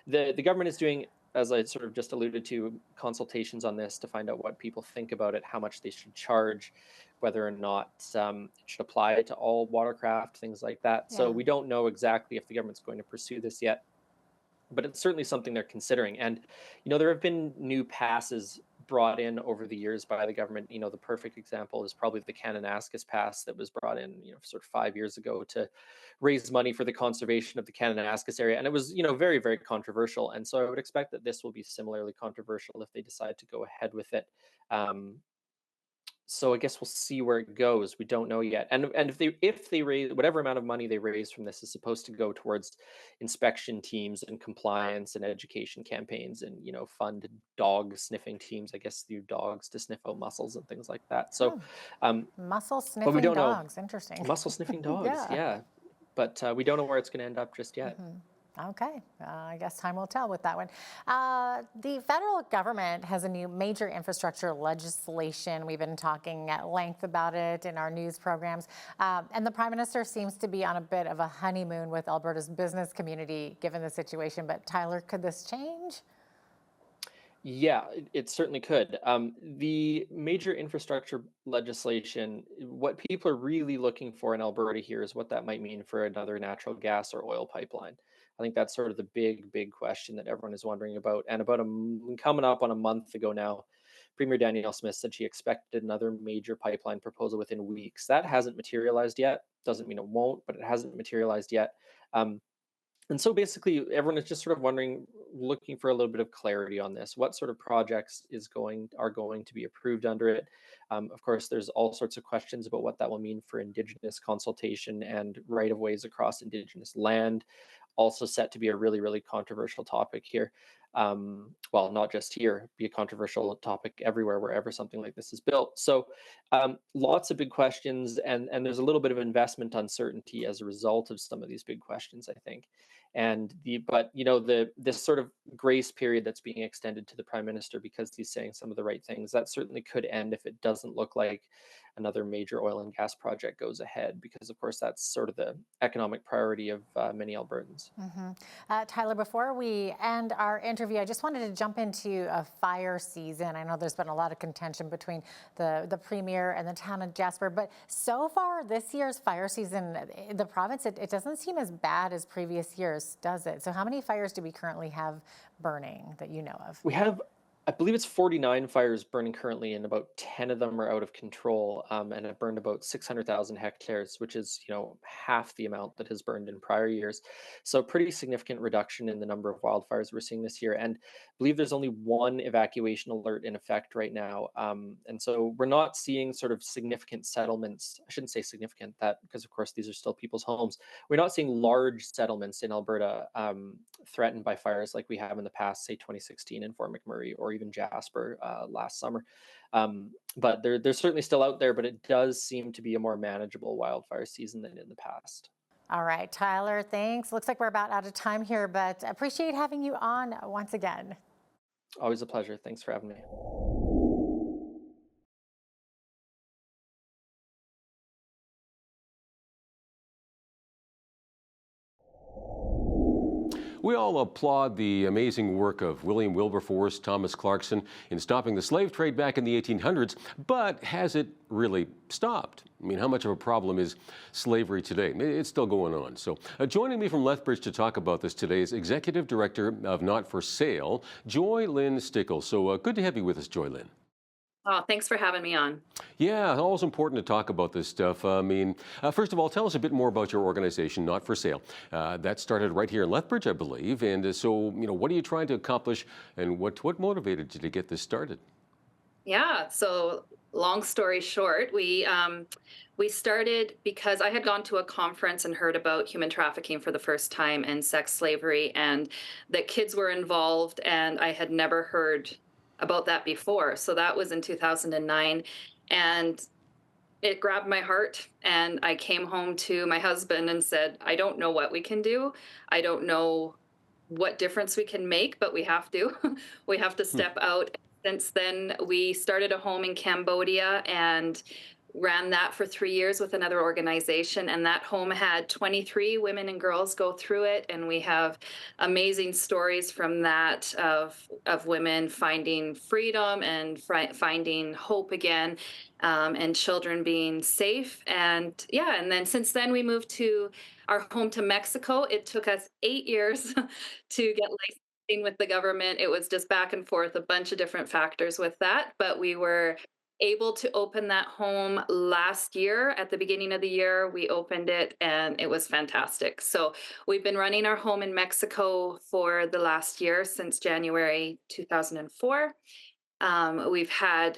the government is doing, as I sort of just alluded to, consultations on this to find out what people think about it, how much they should charge, whether or not it should apply to all watercraft, things like that. Yeah. So we don't know exactly if the government's going to pursue this yet, but it's certainly something they're considering. And, there have been new passes brought in over the years by the government. The perfect example is probably the Kananaskis Pass that was brought in, sort of 5 years ago to raise money for the conservation of the Kananaskis area. And it was, very, very controversial. And so I would expect that this will be similarly controversial if they decide to go ahead with it. So I guess we'll see where it goes. We don't know yet. And if they raise whatever amount of money they raise from this is supposed to go towards inspection teams and compliance and education campaigns and fund dog sniffing teams, I guess, through dogs to sniff out mussels and things like that. So mussel sniffing dogs, interesting. Mussel sniffing dogs, yeah. But we don't know where it's going to end up just yet. Okay, I guess time will tell with that one. The federal government has a new major infrastructure legislation. We've been talking at length about it in our news programs. And the Prime Minister seems to be on a bit of a honeymoon with Alberta's business community, given the situation. But Tyler, could this change? Yeah, it certainly could. The major infrastructure legislation, what people are really looking for in Alberta here is what that might mean for another natural gas or oil pipeline. I think that's sort of the big question that everyone is wondering about. And about coming up on a month ago now, Premier Danielle Smith said she expected another major pipeline proposal within weeks. That hasn't materialized yet. Doesn't mean it won't, but it hasn't materialized yet. And so basically, everyone is just sort of looking for a little bit of clarity on this. What sort of projects are going to be approved under it? Of course, there's all sorts of questions about what that will mean for Indigenous consultation and right-of-ways across Indigenous land. Also set to be a really, really controversial topic here. Well, not just here, be a controversial topic everywhere, wherever something like this is built. So lots of big questions, and there's a little bit of investment uncertainty as a result of some of these big questions, I think. And this sort of grace period that's being extended to the Prime Minister because he's saying some of the right things, that certainly could end if it doesn't look like another major oil and gas project goes ahead, because of course that's sort of the economic priority of many Albertans. Tyler, before we end our interview, I just wanted to jump into a fire season. I know there's been a lot of contention between the Premier and the town of Jasper, but so far this year's fire season in the province, it doesn't seem as bad as previous years, does it? So how many fires do we currently have burning that you know of? We have I believe it's 49 fires burning currently, and about 10 of them are out of control, and have burned about 600,000 hectares, which is, half the amount that has burned in prior years. So pretty significant reduction in the number of wildfires we're seeing this year. And I believe there's only one evacuation alert in effect right now. And so we're not seeing sort of significant settlements. I shouldn't say significant, that because of course these are still people's homes. We're not seeing large settlements in Alberta threatened by fires like we have in the past, say 2016 in Fort McMurray or even Jasper last summer. But they're certainly still out there, but it does seem to be a more manageable wildfire season than in the past. All right, Tyler, thanks. Looks like we're about out of time here, but appreciate having you on once again. Always a pleasure. Thanks for having me. We all applaud the amazing work of William Wilberforce, Thomas Clarkson in stopping the slave trade back in the 1800s, but has it really stopped? I mean, how much of a problem is slavery today? It's still going on. So joining me from Lethbridge to talk about this today is Executive Director of Not for Sale, Joy Lynn Stickles. So good to have you with us, Joy Lynn. Oh, thanks for having me on. Yeah, always important to talk about this stuff. I mean, first of all, tell us a bit more about your organization, Not for Sale. That started right here in Lethbridge, I believe. And so, what are you trying to accomplish, and what motivated you to get this started? Yeah, so long story short, we started because I had gone to a conference and heard about human trafficking for the first time and sex slavery, and that kids were involved, and I had never heard about that before. So that was in 2009, and it grabbed my heart, and I came home to my husband and said, I don't know what we can do. I don't know what difference we can make, but we have to. We have to step out. Since then, we started a home in Cambodia and ran that for 3 years with another organization, and that home had 23 women and girls go through it, and we have amazing stories from that of women finding freedom and finding hope again, and children being safe. And yeah, and then since then we moved to our home to Mexico. It took us 8 years to get licensing with the government. It was just back and forth, a bunch of different factors with that, but we were able to open that home last year. At the beginning of the year, we opened it, and it was fantastic. So we've been running our home in Mexico for the last year, since January 2004. We've had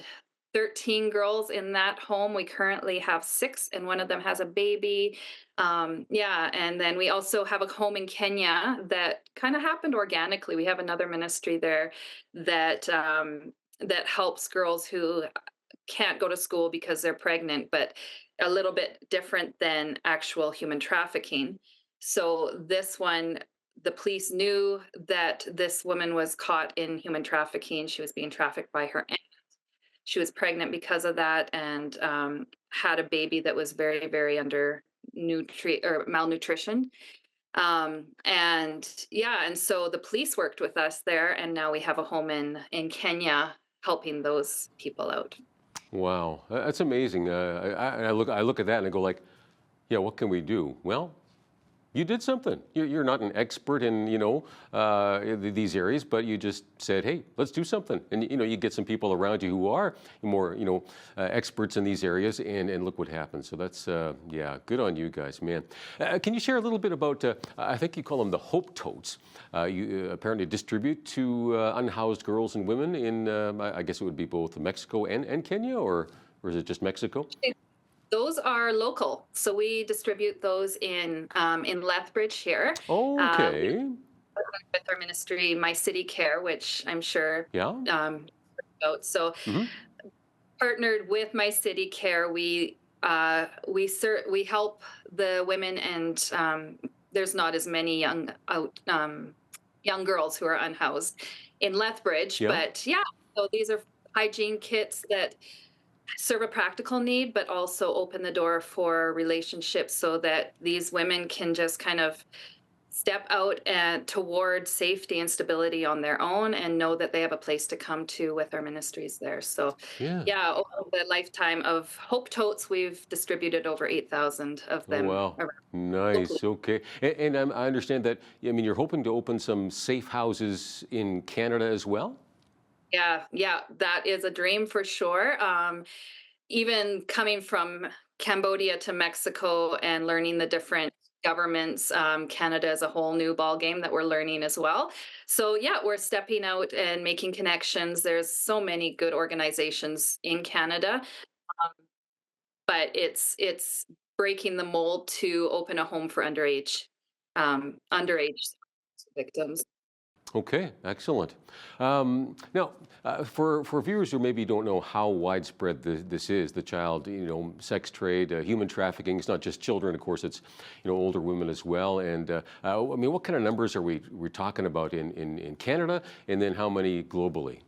13 girls in that home. We currently have 6, and one of them has a baby. Yeah, and then we also have a home in Kenya that kind of happened organically. We have another ministry there that that helps girls who can't go to school because they're pregnant, but a little bit different than actual human trafficking. So this one, the police knew that this woman was caught in human trafficking. She was being trafficked by her aunt. She was pregnant because of that, and had a baby that was very, very malnutrition. And yeah, and so the police worked with us there, and now we have a home in Kenya helping those people out. Wow, that's amazing. I look at that and I go like, yeah, what can we do? Well, you did something. You're not an expert in these areas, but you just said, hey, let's do something. And you get some people around you who are more experts in these areas, and look what happens. So that's yeah, good on you guys, man. Can you share a little bit about? I think you call them the Hope Totes. You apparently distribute to unhoused girls and women in I guess it would be both Mexico and Kenya, or is it just Mexico? Those are local, so we distribute those in Lethbridge here. Okay. With our ministry, My City Care, which I'm sure about. So partnered with My City Care, we help the women, and there's not as many young girls who are unhoused in Lethbridge, but yeah. So these are hygiene kits that serve a practical need, but also open the door for relationships, so that these women can just kind of step out and toward safety and stability on their own, and know that they have a place to come to with our ministries there. So yeah, over the lifetime of Hope Totes, we've distributed over 8,000 of them. Oh, wow. Nice. Okay. And I understand that, I mean, you're hoping to open some safe houses in Canada as well? Yeah, that is a dream for sure. Even coming from Cambodia to Mexico and learning the different governments, Canada is a whole new ball game that we're learning as well. So yeah, we're stepping out and making connections. There's so many good organizations in Canada, but it's breaking the mold to open a home for underage victims. Okay, excellent. Now, for viewers who maybe don't know how widespread this is, the child, sex trade, human trafficking, it's not just children, of course, it's, older women as well. And I mean, what kind of numbers are we're talking about in Canada, and then how many globally?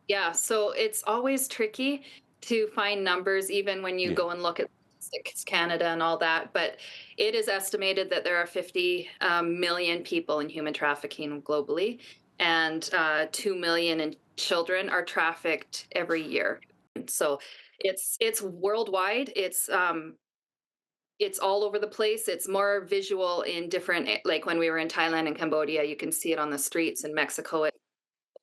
Yeah, so it's always tricky to find numbers, even when you go and look at Statistics Canada and all that. But it is estimated that there are 50 million people in human trafficking globally, and 2 million in children are trafficked every year. So it's worldwide. It's all over the place. It's more visual in different, like when we were in Thailand and Cambodia, you can see it on the streets. In Mexico,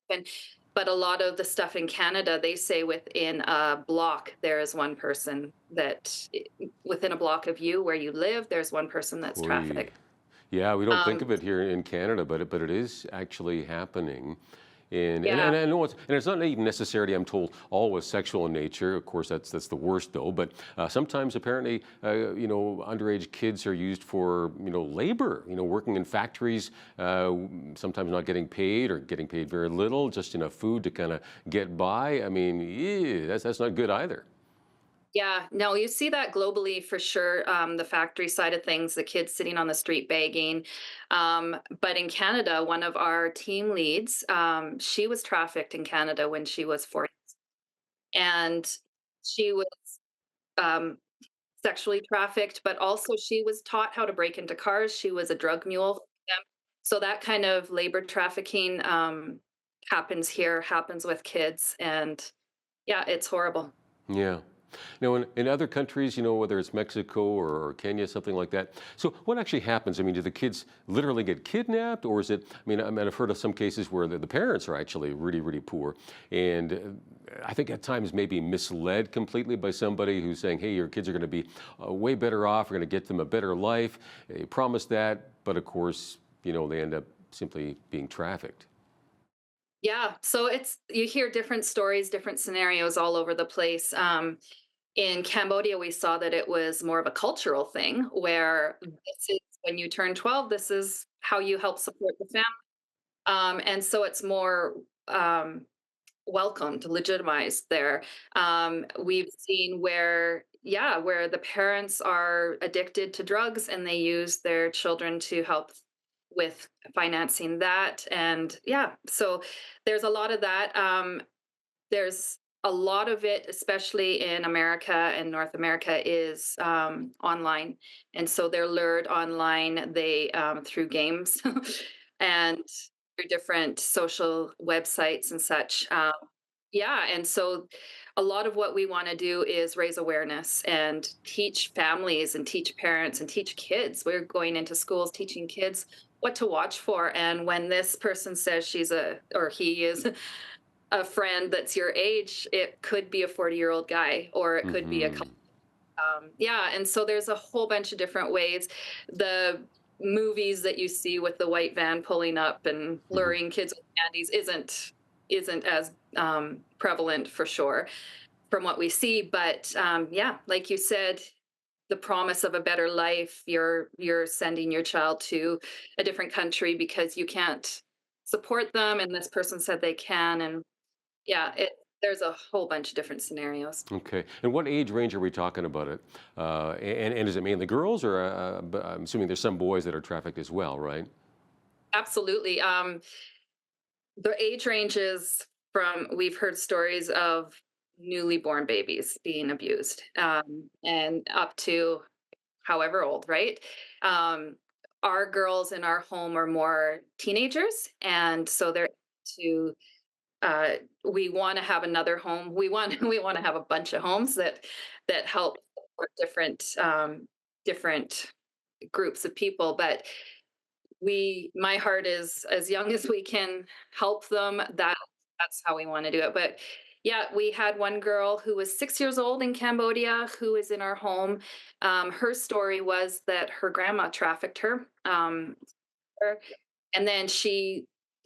and but a lot of the stuff in Canada, they say within a block there is one person that within a block of you where you live, there's one person that's Oy. trafficked. Yeah, we don't think Um, of it here in Canada, but it is actually happening. And yeah, I know it's not even necessarily, I'm told, always sexual in nature. Of course, that's the worst though. But sometimes apparently, underage kids are used for labor. Working in factories, sometimes not getting paid or getting paid very little, just enough food to kind of get by. I mean, that's not good either. yeah, no, you see that globally for sure. The factory side of things, the kids sitting on the street begging. But in Canada, one of our team leads, she was trafficked in Canada when she was 40, and she was um, sexually trafficked, but also she was taught how to break into cars. She was a drug mule for them. So that kind of labor trafficking happens here, happens with kids, and yeah, it's horrible. Yeah. Now, in other countries, whether it's Mexico or Kenya, something like that. So, what actually happens? I mean, do the kids literally get kidnapped, or is it? I've heard of some cases where the parents are actually really, really poor, and I think at times maybe misled completely by somebody who's saying, "Hey, your kids are going to be way better off. We're going to get them a better life." They promise that, but of course, they end up simply being trafficked. Yeah, so it's you hear different stories, different scenarios all over the place. In Cambodia, we saw that it was more of a cultural thing where this is when you turn 12, this is how you help support the family. And so it's more welcomed, legitimized there. We've seen where, yeah, where the parents are addicted to drugs and they use their children to help with financing that. And yeah, so there's a lot of that. There's a lot of it, especially in America and North America, is online, and so they're lured online. They through games and through different social websites and such. Yeah, and so a lot of what we want to do is raise awareness and teach families and teach parents and teach kids. We're going into schools teaching kids what to watch for. And when this person says she's a or he is a friend that's your age, it could be a 40-year-old guy or it could be a Hmm. yeah, and so there's a whole bunch of different ways. The movies that you see with the white van pulling up and Hmm. luring kids with candies isn't as prevalent for sure from what we see. But yeah, like you said, the promise of a better life, you're sending your child to a different country because you can't support them, and this person said they can, and yeah, there's a whole bunch of different scenarios. Okay. And what age range are we talking about it? And is it mainly girls, or but I'm assuming there's some boys that are trafficked as well, right? Absolutely. The age ranges from we've heard stories of newly born babies being abused, and up to however old, right? Um, our girls in our home are more teenagers, and so they're to uh, we want to have another home. We want we want to have a bunch of homes that help support different groups of people. But my heart is as young as we can help them. That that's how we want to do it. But yeah, we had one girl who was 6 years old in Cambodia who is in our home. Her story was that her grandma trafficked her. And then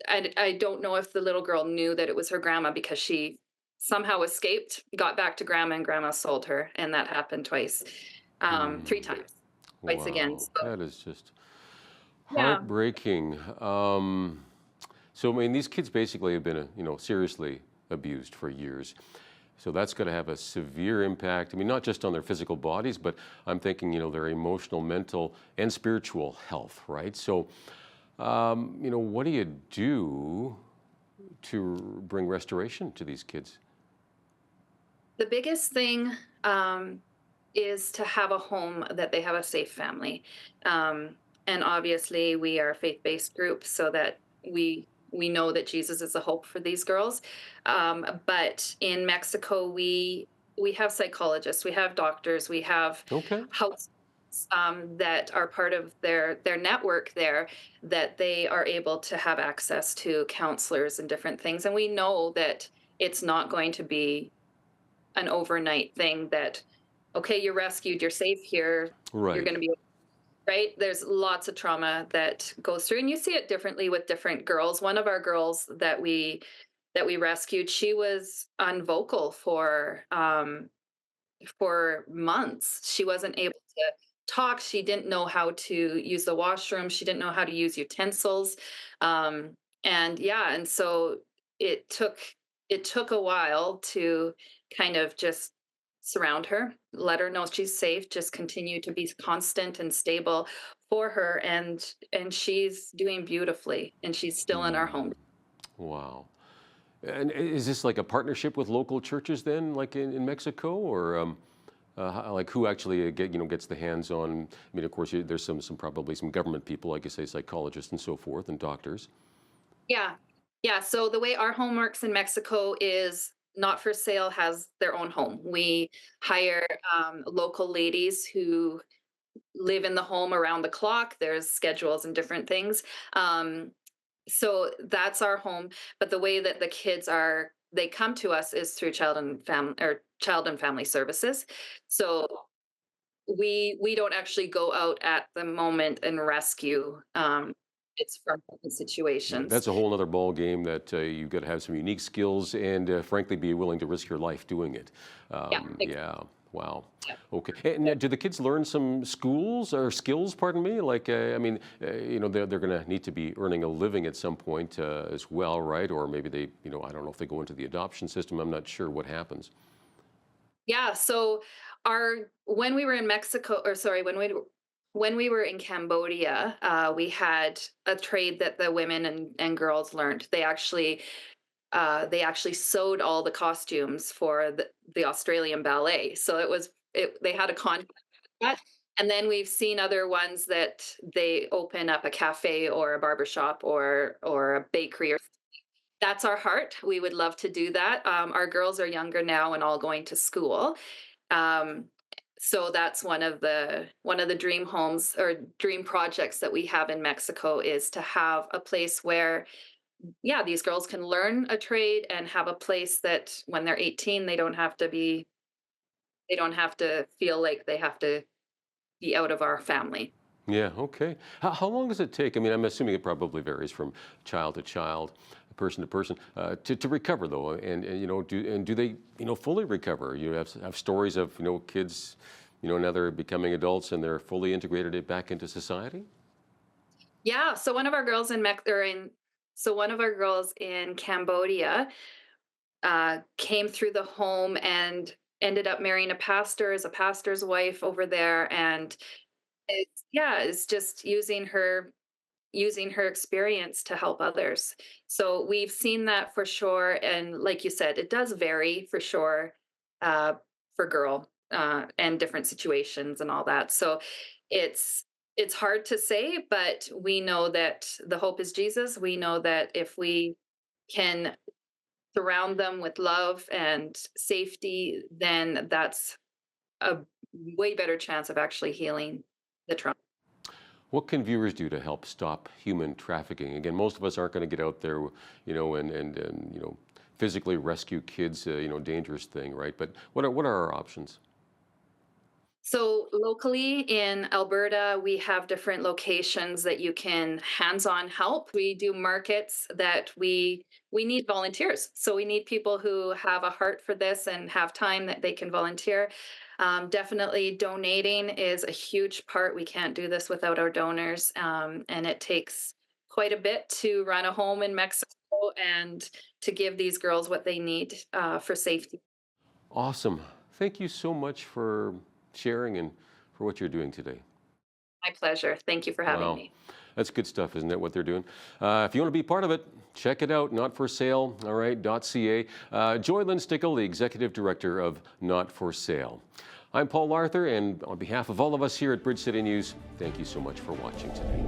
I don't know if the little girl knew that it was her grandma because she somehow escaped, got back to grandma, and grandma sold her. And that happened twice, 3 times, twice again. Wow, So, that is just yeah. heartbreaking. So I mean, these kids basically have been, seriously abused for years. So that's going to have a severe impact. I mean, not just on their physical bodies, but I'm thinking, their emotional, mental, and spiritual health, right? So, what do you do to bring restoration to these kids? The biggest thing is to have a home that they have a safe family. And obviously, we are a faith-based group, so that we know that Jesus is a hope for these girls. But in Mexico, we have psychologists, we have doctors, we have house that are part of their network there, that they are able to have access to counselors and different things. And we know that it's not going to be an overnight thing that, okay, you're rescued, you're safe here, Right. you're going to be right. There's lots of trauma that goes through, and you see it differently with different girls. One of our girls that we rescued, she was unvocal for months. She wasn't able to talk. She didn't know how to use the washroom. She didn't know how to use utensils. And so it took a while to kind of just surround her, let her know she's safe, just continue to be constant and stable for her, and she's doing beautifully, and she's still in our home. Wow. And is this like a partnership with local churches then, like in Mexico, or like who actually gets the hands on? I mean, of course, there's probably some government people, like you say, psychologists and so forth, and doctors. Yeah. So the way our home works in Mexico is Not for Sale has their own home. We hire local ladies who live in the home around the clock. There's schedules and different things. So that's our home. But the way that the kids they come to us is through child and family services. So we don't actually go out at the moment and rescue. It's from situations. That's a whole other ball game that you've got to have some unique skills and frankly be willing to risk your life doing it. Yeah. Wow. Okay. And do the kids learn some skills, pardon me? Like, I mean, they're going to need to be earning a living at some point as well, right? Or maybe they, I don't know if they go into the adoption system. I'm not sure what happens. Yeah. So when we were in Mexico, or sorry, when we were in Cambodia, we had a trade that the women and girls learned. They actually sewed all the costumes for the Australian ballet. So they had a contract with that. And then we've seen other ones that they open up a cafe or a barbershop or a bakery or something. That's our heart. We would love to do that. Our girls are younger now and all going to school. So that's one of the dream homes or dream projects that we have in Mexico, is to have a place where, these girls can learn a trade and have a place that when they're 18, they don't have to feel like they have to be out of our family. Yeah, okay. How long does it take? I mean, I'm assuming it probably varies from child to child, person to person, to recover though, and do they fully recover? You have stories of kids, now they're becoming adults and they're fully integrated back into society. Yeah. So one of our girls in Cambodia came through the home and ended up marrying a pastor, as a pastor's wife over there, and it's just using her experience to help others. So we've seen that for sure, and like you said, it does vary for sure for girl and different situations and all that. So it's hard to say, but we know that the hope is Jesus. We know that if we can surround them with love and safety, then that's a way better chance of actually healing the trauma. What can viewers do to help stop human trafficking? Again, most of us aren't going to get out there, and physically rescue kids, dangerous thing, right? But what are our options? So locally in Alberta, we have different locations that you can hands-on help. We do markets that we need volunteers. So we need people who have a heart for this and have time that they can volunteer. Definitely donating is a huge part. We can't do this without our donors. And it takes quite a bit to run a home in Mexico and to give these girls what they need for safety. Awesome. Thank you so much for sharing and for what you're doing today. My pleasure. Thank you for having me. That's good stuff, isn't it, what they're doing? If you want to be part of it, check it out, Not For Sale, all right, .ca. Joylyn Stickle, the Executive Director of Not For Sale. I'm Paul Arthur, and on behalf of all of us here at Bridge City News, thank you so much for watching today.